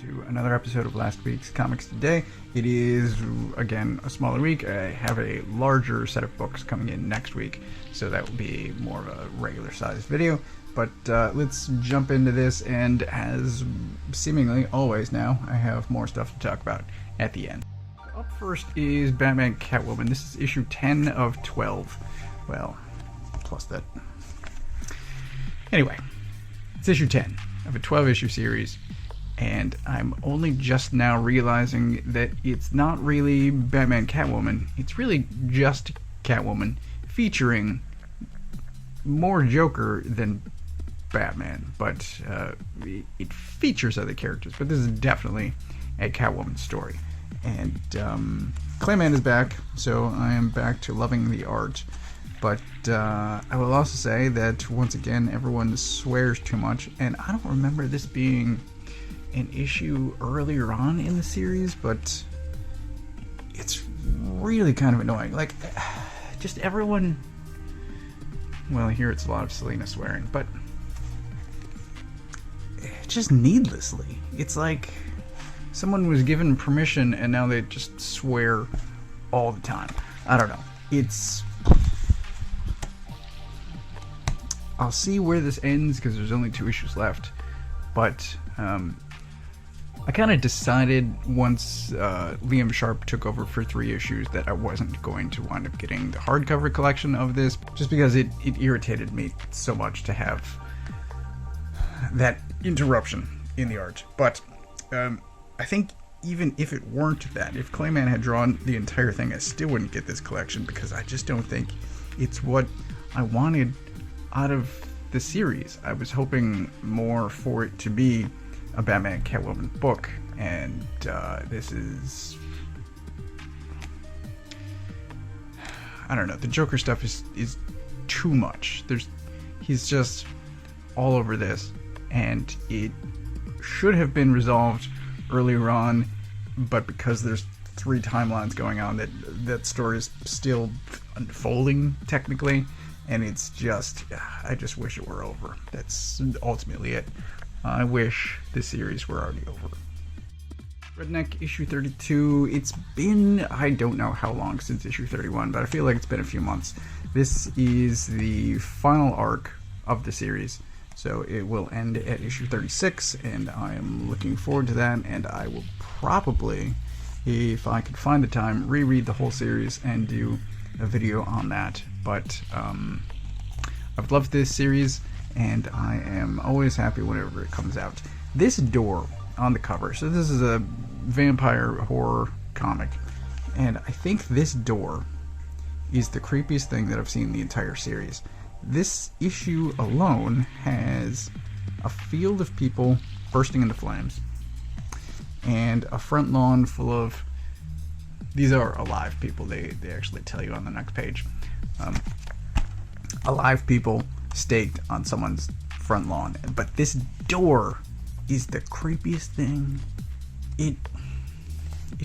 to another episode of last week's Comics Today. It is, again, a smaller week. I have a larger set of books coming in next week, so that will be more of a regular-sized video. But let's jump into this, and as seemingly always now, I have more stuff to talk about at the end. Up first is Batman Catwoman. This is issue 10 of 12. Well, plus that. Anyway, it's issue 10 of a 12-issue series, and I'm only just now realizing that it's not really Batman Catwoman. It's really just Catwoman featuring more Joker than Batman, but it features other characters. But this is definitely a Catwoman story. And Clayman is back, so I am back to loving the art. But I will also say that, once again, everyone swears too much, and I don't remember this being an issue earlier on in the series, but it's really kind of annoying. Like, just everyone... Well, here it's a lot of Selena swearing, but just needlessly. It's like someone was given permission and now they just swear all the time. I don't know. It's... I'll see where this ends because there's only 2 issues left, but I kind of decided once Liam Sharp took over for 3 issues that I wasn't going to wind up getting the hardcover collection of this, just because it irritated me so much to have that interruption in the art. But I think even if it weren't that, if Clayman had drawn the entire thing, I still wouldn't get this collection because I just don't think it's what I wanted out of the series. I was hoping more for it to be a Batman Catwoman book, and this is... I don't know, the Joker stuff is too much. He's just all over this, and it should have been resolved earlier on, but because there's 3 timelines going on, that story is still unfolding technically, and it's just, I just wish it were over. That's ultimately it. I wish this series were already over. Redneck issue 32. It's been, I don't know how long since issue 31, but I feel like it's been a few months. This is the final arc of the series, so it will end at issue 36, and I am looking forward to that, and I will probably, if I could find the time, reread the whole series and do a video on that. But I've loved this series, and I am always happy whenever it comes out. This door on the cover, so this is a vampire horror comic, and I think this door is the creepiest thing that I've seen in the entire series. This issue alone has a field of people bursting into flames, and a front lawn full of... These are alive people, they actually tell you on the next page. Alive people staked on someone's front lawn. But this door is the creepiest thing. It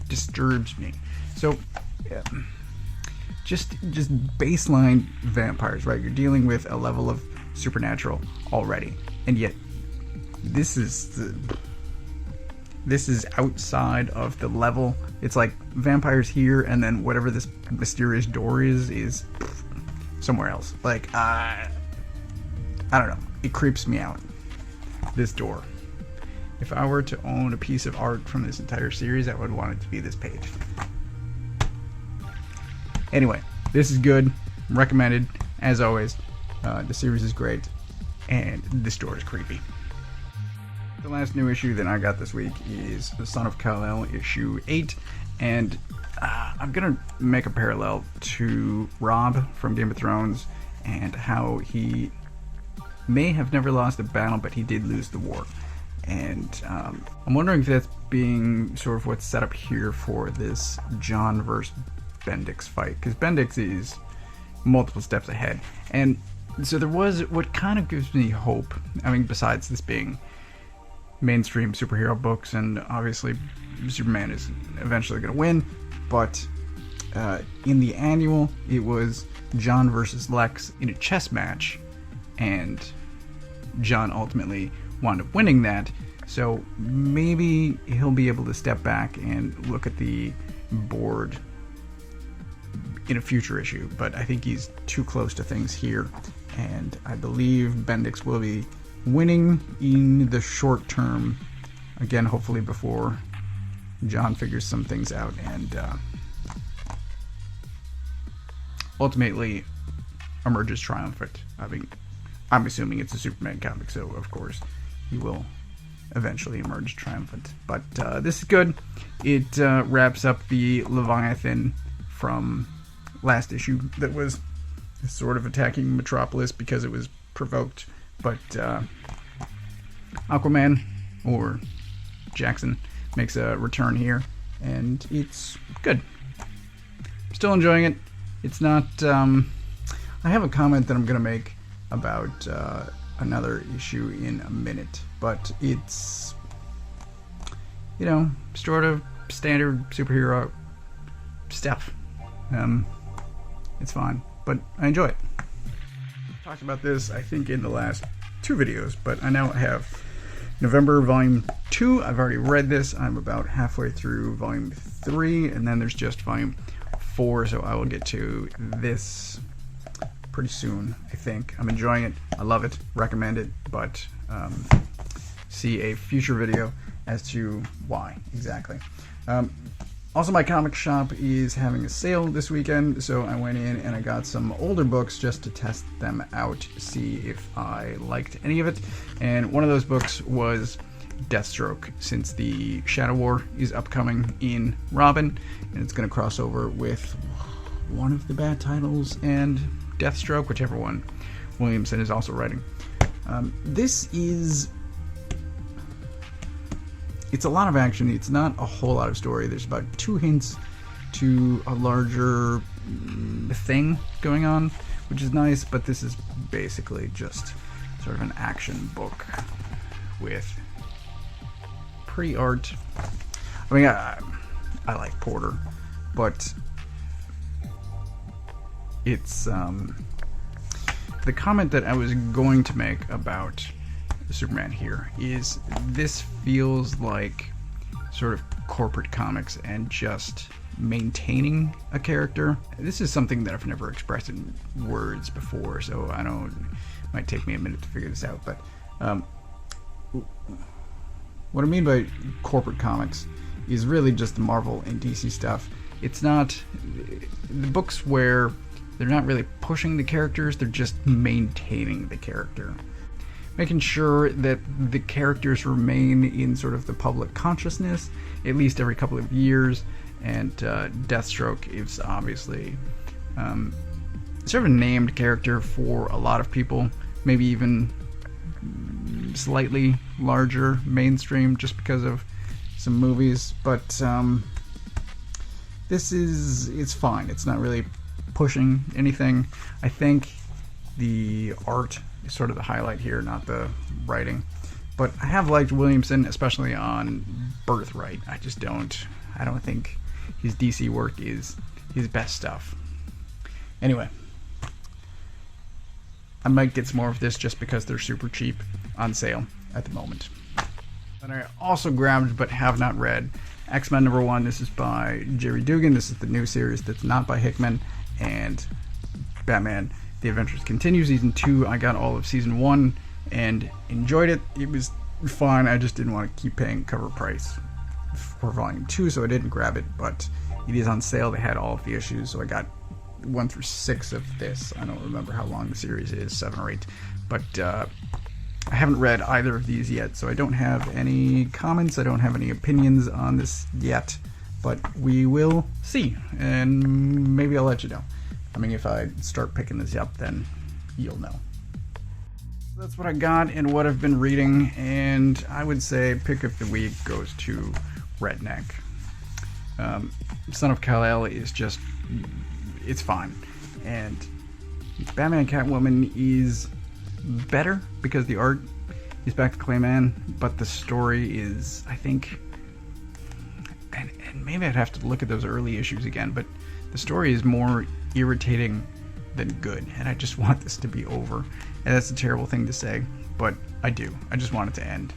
disturbs me. So, just baseline vampires, right? You're dealing with a level of supernatural already, and yet this is outside of the level. It's like vampires here, and then whatever this mysterious door is somewhere else. Like, I don't know. It creeps me out. This door. If I were to own a piece of art from this entire series, I would want it to be this page. Anyway, this is good. Recommended, as always. The series is great, and this door is creepy. The last new issue that I got this week is The Son of Kal-El, issue 8, and I'm going to make a parallel to Robb from Game of Thrones and how he may have never lost a battle, but he did lose the war. And I'm wondering if that's being sort of what's set up here for this John versus Bendix fight, because Bendix is multiple steps ahead. And so there was what kind of gives me hope, I mean, besides this being mainstream superhero books, and obviously Superman is eventually going to win, but in the annual it was John versus Lex in a chess match, and John ultimately wound up winning that, So maybe he'll be able to step back and look at the board in a future issue, but I think he's too close to things here, and I believe Bendix will be winning in the short term, again, hopefully before John figures some things out and ultimately emerges triumphant. I mean, I'm assuming it's a Superman comic, so of course he will eventually emerge triumphant. But this is good. It wraps up the Leviathan from last issue that was sort of attacking Metropolis because it was provoked. But Aquaman, or Jackson, makes a return here, and it's good. Still enjoying it. It's not... I have a comment that I'm going to make about another issue in a minute, but it's, you know, sort of standard superhero stuff. It's fine, but I enjoy it. I talked about this, I think, in the last 2 videos, but I now have November Volume 2. I've already read this. I'm about halfway through Volume 3, and then there's just Volume 4, so I will get to this pretty soon, I think. I'm enjoying it. I love it. Recommend it, but see a future video as to why exactly. Also, my comic shop is having a sale this weekend, so I went in and I got some older books just to test them out, see if I liked any of it. And one of those books was Deathstroke, since the Shadow War is upcoming in Robin, and it's going to cross over with one of the bad titles and Deathstroke, whichever one Williamson is also writing. This is... It's a lot of action. It's not a whole lot of story. There's about 2 hints to a larger thing going on, which is nice, but this is basically just sort of an action book with pretty art. I mean, I like Porter, but it's the comment that I was going to make about Superman here is this feels like sort of corporate comics and just maintaining a character. This is something that I've never expressed in words before, so I don't, it might take me a minute to figure this out, but what I mean by corporate comics is really just the Marvel and DC stuff. It's not the books where they're not really pushing the characters, they're just maintaining the character, making sure that the characters remain in sort of the public consciousness at least every couple of years. And Deathstroke is obviously sort of a named character for a lot of people, maybe even slightly larger mainstream just because of some movies, but it's fine. It's not really pushing anything. I think the art is sort of the highlight here, not the writing. But I have liked Williamson, especially on Birthright. I don't think his DC work is his best stuff. Anyway, I might get some more of this just because they're super cheap on sale at the moment. And I also grabbed, but have not read, X-Men #1. This is by Jerry Dugan. This is the new series that's not by Hickman. And Batman The Adventures Continue, Season 2. I got all of Season 1 and enjoyed it. It was fine. I just didn't want to keep paying cover price for Volume 2, so I didn't grab it, but it is on sale. They had all of the issues, so I got 1 through 6 of this. I don't remember how long the series is, 7 or 8, but I haven't read either of these yet, so I don't have any comments, I don't have any opinions on this yet, but we will see, and maybe I'll let you know. I mean, if I start picking this up, then you'll know. That's what I got and what I've been reading, and I would say pick of the week goes to Redneck. Son of Kal-El is just, it's fine. And Batman Catwoman is better because the art is back to Clayman, but the story is, I think, and maybe I'd have to look at those early issues again, but the story is more irritating than good, and I just want this to be over. And that's a terrible thing to say, but I do. I just want it to end.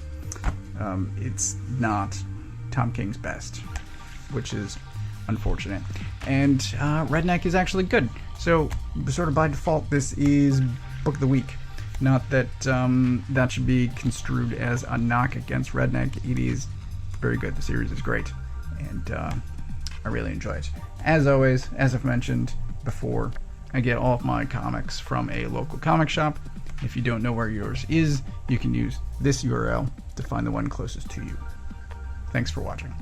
It's not Tom King's best, which is unfortunate. And Redneck is actually good. So, sort of by default, this is Book of the Week. Not that that should be construed as a knock against Redneck. It is very good. The series is great. And I really enjoy it. As always, as I've mentioned before, I get all of my comics from a local comic shop. If you don't know where yours is, you can use this URL to find the one closest to you. Thanks for watching.